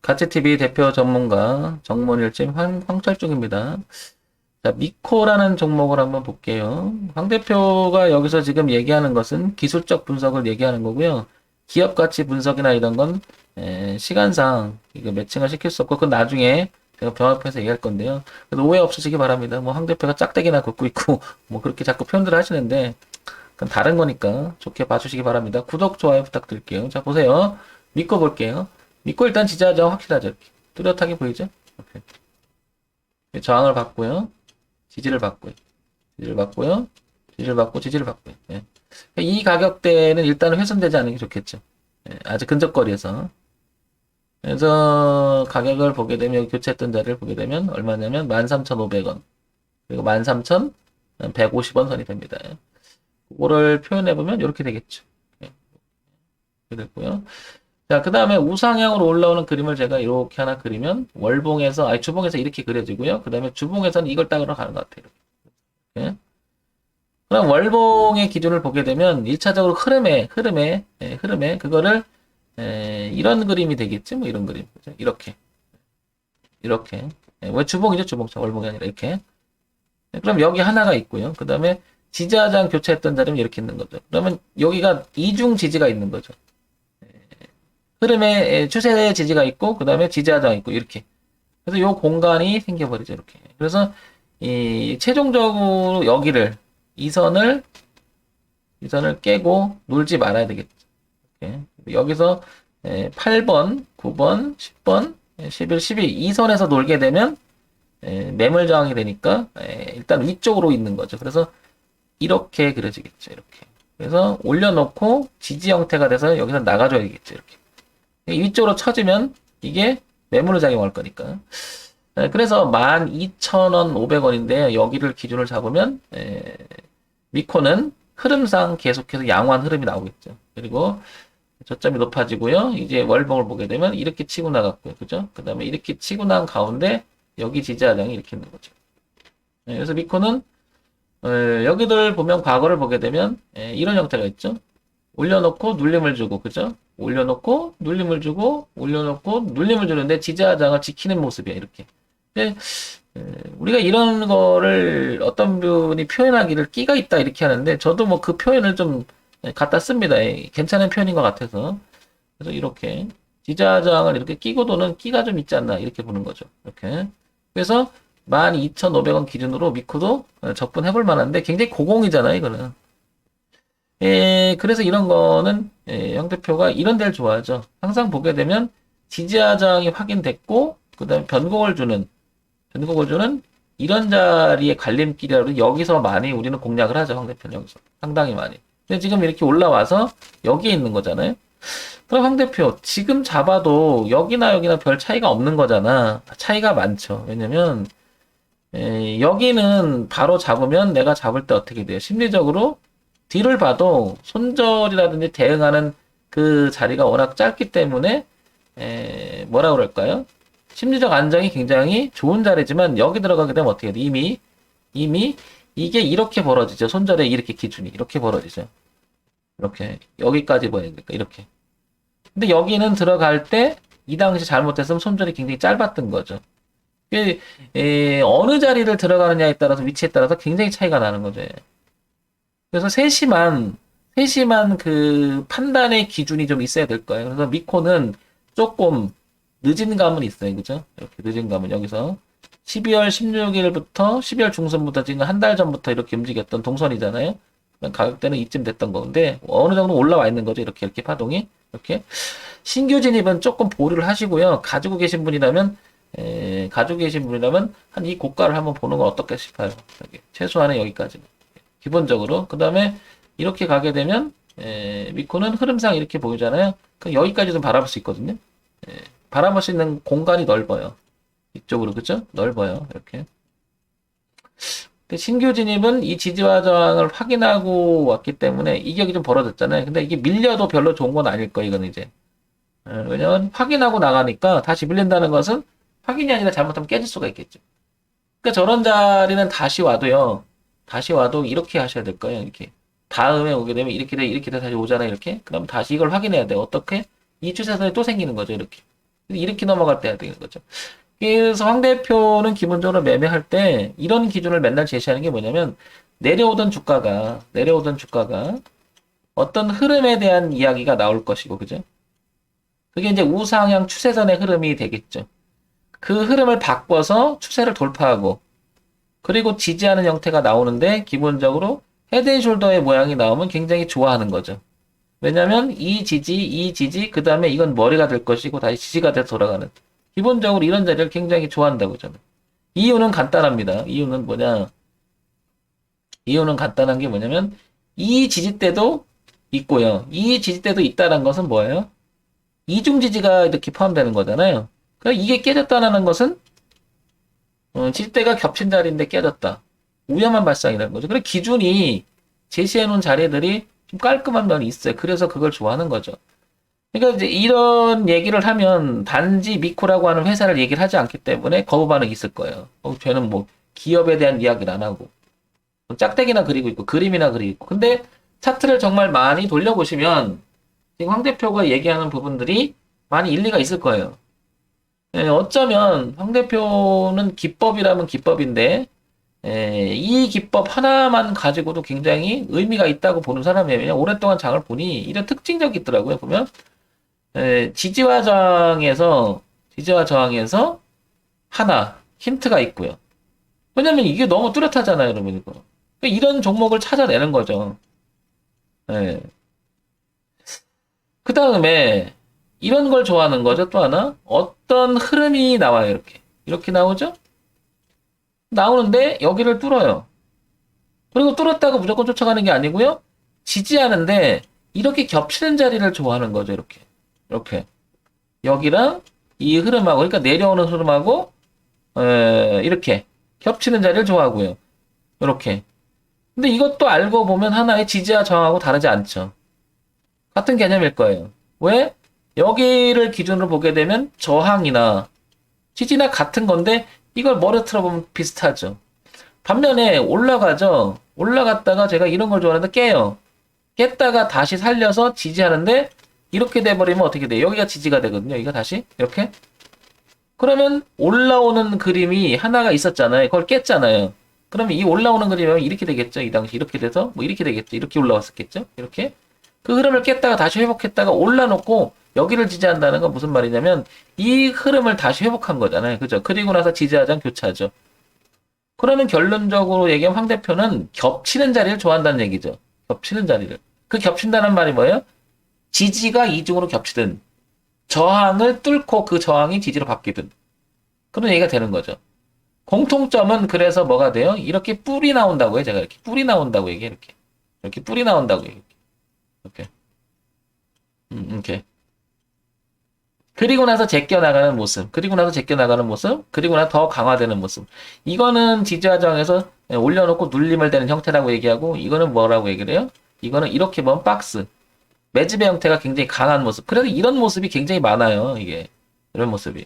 가치TV 대표 전문가 정문일집 황철중입니다. 자, 미코라는 종목을 한번 볼게요. 황 대표가 여기서 지금 얘기하는 것은 기술적 분석을 얘기하는 거고요. 기업 가치 분석이나 이런 건 시간상 이거 매칭을 시킬 수 없고 그건 나중에 제가 병합해서 얘기할 건데요. 그래서 오해 없으시기 바랍니다. 뭐 황 대표가 짝대기나 긋고 있고 뭐 그렇게 자꾸 표현들 하시는데 그건 다른 거니까 좋게 봐주시기 바랍니다. 구독, 좋아요 부탁드릴게요. 자, 보세요. 믿고 볼게요. 믿고 일단 지지하자 확실하죠. 이렇게. 뚜렷하게 보이죠? 이렇게. 저항을 받고요. 지지를 받고요. 지지를 받고요. 지지를 받고, 지지를 받고요. 예. 이 가격대는 일단은 훼손되지 않는 게 좋겠죠. 예. 아주 근접거리에서. 그래서 가격을 보게 되면, 여기 교체했던 자리를 보게 되면 얼마냐면 13,500원. 그리고 13,150원 선이 됩니다. 그거를 표현해보면 이렇게 되겠죠. 예. 이렇게 됐고요. 자, 그 다음에 우상향으로 올라오는 그림을 제가 이렇게 하나 그리면 월봉에서, 아니 주봉에서 이렇게 그려지고요. 그 다음에 주봉에서는 이걸 따으러 가는 것 같아요. 이렇게. 그럼 월봉의 기준을 보게 되면 1차적으로 흐름에 그거를 이런 그림이 되겠지, 뭐 이런 그림, 그죠? 이렇게. 왜 주봉이죠, 주봉, 월봉이 아니라 이렇게. 그럼 여기 하나가 있고요. 그 다음에 지지하장 교체했던 자리는 이렇게 있는 거죠. 그러면 여기가 이중 지지가 있는 거죠. 흐름에 추세 지지가 있고 그 다음에 지지하장이 있고 이렇게. 그래서 요 공간이 생겨버리죠 이렇게. 그래서 이 최종적으로 여기를 이 선을 깨고 놀지 말아야 되겠죠. 이렇게. 여기서 8번, 9번, 10번, 11, 12 이 선에서 놀게 되면 매물 저항이 되니까 일단 위쪽으로 있는 거죠. 그래서 이렇게 그려지겠죠. 이렇게. 그래서 올려놓고 지지 형태가 돼서 여기서 나가줘야겠죠. 이렇게. 위쪽으로 쳐지면 이게 매물로 작용할 거니까. 그래서 12,000원, 500원인데 여기를 기준을 잡으면 미코는 흐름상 계속해서 양호한 흐름이 나오겠죠. 그리고 저점이 높아지고요. 이제 월봉을 보게 되면 이렇게 치고 나갔고요. 그죠? 그 다음에 이렇게 치고 난 가운데 여기 지지하장이 이렇게 있는 거죠. 그래서 미코는 여기들 보면 과거를 보게 되면 이런 형태가 있죠. 올려놓고 눌림을 주고, 그죠? 올려놓고 눌림을 주고, 올려놓고 눌림을 주는데 지지하장을 지키는 모습이야, 이렇게. 근데 우리가 이런 거를 어떤 분이 표현하기를 끼가 있다 이렇게 하는데 저도 뭐 그 표현을 좀 갖다 씁니다. 괜찮은 표현인 것 같아서. 그래서 이렇게 지지하장을 이렇게 끼고 도는 끼가 좀 있지 않나 이렇게 보는 거죠. 이렇게. 그래서 12,500원 기준으로 미코도 접근해볼 만한데 굉장히 고공이잖아요, 이거는. 그래서 이런 거는 양 대표가 이런 데를 좋아하죠. 항상 보게 되면 지지하장이 확인됐고 그 다음에 변곡을 주는 이런 자리의 갈림길이라도 여기서 많이 우리는 공략을 하죠. 황 대표는 여기서 상당히 많이. 근데 지금 이렇게 올라와서 여기에 있는 거잖아요. 그럼 황 대표 지금 잡아도 여기나 별 차이가 없는 거잖아. 차이가 많죠. 왜냐면 여기는 바로 잡으면 내가 잡을 때 어떻게 돼요? 심리적으로 뒤를 봐도 손절이라든지 대응하는 그 자리가 워낙 짧기 때문에 뭐라 그럴까요? 심리적 안정이 굉장히 좋은 자리지만 여기 들어가게 되면 어떻게 돼? 이미 이게 이렇게 벌어지죠. 손절의 이렇게 기준이 이렇게 벌어지죠. 이렇게 여기까지 보여야 되니까 이렇게. 근데 여기는 들어갈 때 이 당시 잘못했으면 손절이 굉장히 짧았던 거죠. 어느 자리를 들어가느냐에 따라서 위치에 따라서 굉장히 차이가 나는 거죠. 그래서 세심한 그 판단의 기준이 좀 있어야 될 거예요. 그래서 미코는 조금 늦은 감은 있어요. 그죠? 이렇게 늦은 감은 여기서 12월 16일부터 12월 중순부터 지금 한 달 전부터 이렇게 움직였던 동선이잖아요. 가격대는 이쯤 됐던 건데 어느 정도 올라와 있는 거죠. 이렇게 파동이 이렇게 신규 진입은 조금 보류를 하시고요. 가지고 계신 분이라면 한 이 고가를 한번 보는 건 어떨까 싶어요. 최소한은 여기까지. 기본적으로. 그 다음에 이렇게 가게 되면 미코는 흐름상 이렇게 보이잖아요. 그럼 여기까지 좀 바라볼 수 있거든요. 바라볼 수 있는 공간이 넓어요. 이쪽으로 그죠? 넓어요. 이렇게. 신규 진입은 이 지지와 저항을 확인하고 왔기 때문에 이격이 좀 벌어졌잖아요. 근데 이게 밀려도 별로 좋은 건 아닐 거예요. 이건 이제. 왜냐면 확인하고 나가니까 다시 밀린다는 것은 확인이 아니라 잘못하면 깨질 수가 있겠죠. 그러니까 저런 자리는 다시 와도 이렇게 하셔야 될 거예요. 이렇게. 다음에 오게 되면 이렇게 돼 다시 오잖아요. 이렇게. 그럼 다시 이걸 확인해야 돼요. 어떻게? 이 추세선이 또 생기는 거죠. 이렇게. 이렇게 넘어갈 때 해야 되는 거죠. 그래서 황 대표는 기본적으로 매매할 때 이런 기준을 맨날 제시하는 게 뭐냐면 내려오던 주가가 어떤 흐름에 대한 이야기가 나올 것이고, 그죠? 그게 이제 우상향 추세선의 흐름이 되겠죠. 그 흐름을 바꿔서 추세를 돌파하고, 그리고 지지하는 형태가 나오는데, 기본적으로 헤드앤숄더의 모양이 나오면 굉장히 좋아하는 거죠. 왜냐면 이 지지, 그 다음에 이건 머리가 될 것이고, 다시 지지가 돼서 돌아가는. 기본적으로 이런 자리를 굉장히 좋아한다고 저는. 이유는 간단합니다. 이유는 간단한 게 뭐냐면, 이 지지대도 있고요. 이 지지대도 있다는 것은 뭐예요? 이중 지지가 이렇게 포함되는 거잖아요. 그러니까 이게 깨졌다는 것은 지지대가 겹친 자리인데 깨졌다. 위험한 발상이라는 거죠. 그래서 기준이 제시해 놓은 자리들이 좀 깔끔한 면이 있어요. 그래서 그걸 좋아하는 거죠. 그러니까 이제 이런 얘기를 하면 단지 미코라고 하는 회사를 얘기를 하지 않기 때문에 거부 반응이 있을 거예요. 쟤는 뭐 기업에 대한 이야기를 안 하고 짝대기나 그리고 있고 그림이나 그리고 있고. 근데 차트를 정말 많이 돌려보시면 지금 황 대표가 얘기하는 부분들이 많이 일리가 있을 거예요. 예, 어쩌면 황 대표는 기법이라면 기법인데 이 기법 하나만 가지고도 굉장히 의미가 있다고 보는 사람이에요. 왜냐면 오랫동안 장을 보니 이런 특징적이 있더라고요. 보면 지지와 저항에서 하나 힌트가 있고요. 왜냐면 이게 너무 뚜렷하잖아요, 여러분. 이거. 그러니까 이런 종목을 찾아내는 거죠. 예. 그 다음에 이런 걸 좋아하는 거죠. 또 하나 어떤 흐름이 나와요. 이렇게 나오죠. 나오는데 여기를 뚫어요. 그리고 뚫었다고 무조건 쫓아가는 게 아니고요. 지지하는데 이렇게 겹치는 자리를 좋아하는 거죠. 이렇게 여기랑 이 흐름하고 그러니까 내려오는 흐름하고 이렇게 겹치는 자리를 좋아하고요. 이렇게. 근데 이것도 알고 보면 하나의 지지와 저항하고 다르지 않죠. 같은 개념일 거예요. 왜? 여기를 기준으로 보게 되면 저항이나 지지나 같은 건데 이걸 머리털어 보면 비슷하죠. 반면에 올라가죠. 올라갔다가 제가 이런 걸 좋아하는데 깨요. 깼다가 다시 살려서 지지하는데 이렇게 돼버리면 어떻게 돼요? 여기가 지지가 되거든요. 여기가 다시 이렇게. 그러면 올라오는 그림이 하나가 있었잖아요. 그걸 깼잖아요. 그러면 이 올라오는 그림이 이렇게 되겠죠. 이 당시 이렇게 돼서 뭐 이렇게 되겠죠. 이렇게 올라왔었겠죠. 이렇게. 그 흐름을 깼다가 다시 회복했다가 올라놓고 여기를 지지한다는 건 무슨 말이냐면 이 흐름을 다시 회복한 거잖아요. 그죠? 그리고 나서 지지하장 교차하죠. 그러면 결론적으로 얘기하면 황 대표는 겹치는 자리를 좋아한다는 얘기죠. 겹치는 자리를. 그 겹친다는 말이 뭐예요? 지지가 이중으로 겹치든 저항을 뚫고 그 저항이 지지로 바뀌든 그런 얘기가 되는 거죠. 공통점은 그래서 뭐가 돼요? 이렇게 뿔이 나온다고요. 제가 이렇게 뿔이 나온다고 얘기해. 이렇게 뿔이 나온다고 얘기해. 이렇게. 이렇게. 그리고 나서 제껴 나가는 모습, 그리고 나서 더 강화되는 모습. 이거는 지지와 저항에서 올려놓고 눌림을 되는 형태라고 얘기하고, 이거는 뭐라고 얘기를 해요? 이거는 이렇게 보면 박스. 매집의 형태가 굉장히 강한 모습. 그래서 이런 모습이 굉장히 많아요, 이게. 이런 모습이.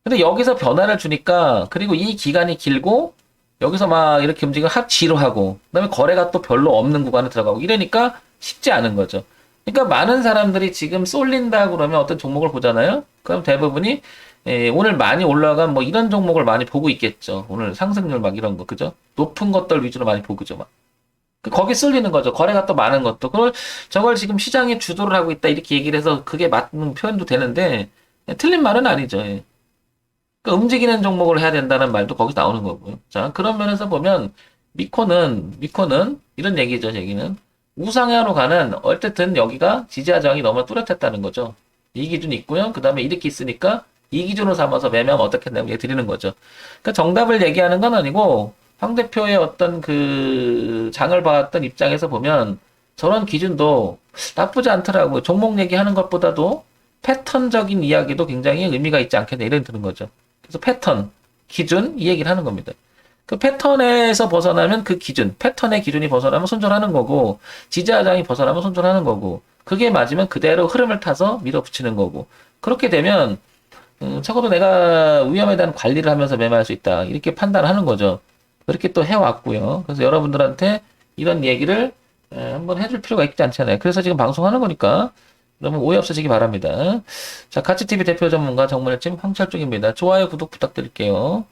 근데 여기서 변화를 주니까, 그리고 이 기간이 길고, 여기서 막 이렇게 움직이면 합지로 하고, 그 다음에 거래가 또 별로 없는 구간에 들어가고, 이러니까 쉽지 않은 거죠. 그러니까 많은 사람들이 지금 쏠린다 그러면 어떤 종목을 보잖아요. 그럼 대부분이 오늘 많이 올라간 뭐 이런 종목을 많이 보고 있겠죠. 오늘 상승률 막 이런 거 그죠? 높은 것들 위주로 많이 보고죠. 막. 거기 쏠리는 거죠. 거래가 또 많은 것도. 저걸 지금 시장이 주도를 하고 있다 이렇게 얘기를 해서 그게 맞는 표현도 되는데 틀린 말은 아니죠. 그러니까 움직이는 종목을 해야 된다는 말도 거기서 나오는 거고요. 자, 그런 면에서 보면 미코는 이런 얘기죠. 얘기는. 우상향으로 가는 어쨌든 여기가 지지와 저항이 너무 뚜렷했다는 거죠. 이 기준이 있고요. 그 다음에 이렇게 있으니까 이 기준으로 삼아서 매매하면 어떻겠냐고 얘기 드리는 거죠. 그러니까 정답을 얘기하는 건 아니고 황 대표의 어떤 그 장을 봐왔던 입장에서 보면 저런 기준도 나쁘지 않더라고요. 종목 얘기하는 것보다도 패턴적인 이야기도 굉장히 의미가 있지 않겠냐 이런 드는 거죠. 그래서 패턴, 기준 이 얘기를 하는 겁니다. 그 패턴에서 벗어나면 그 기준, 패턴의 기준이 벗어나면 손절하는 거고, 지지하장이 벗어나면 손절하는 거고, 그게 맞으면 그대로 흐름을 타서 밀어붙이는 거고, 그렇게 되면, 적어도 내가 위험에 대한 관리를 하면서 매매할 수 있다. 이렇게 판단하는 거죠. 그렇게 또 해왔고요. 그래서 여러분들한테 이런 얘기를 한번 해줄 필요가 있지 않잖아요. 그래서 지금 방송하는 거니까, 그러면 오해 없으시기 바랍니다. 자, 가치TV 대표 전문가 정문일집 황철중입니다. 좋아요, 구독 부탁드릴게요.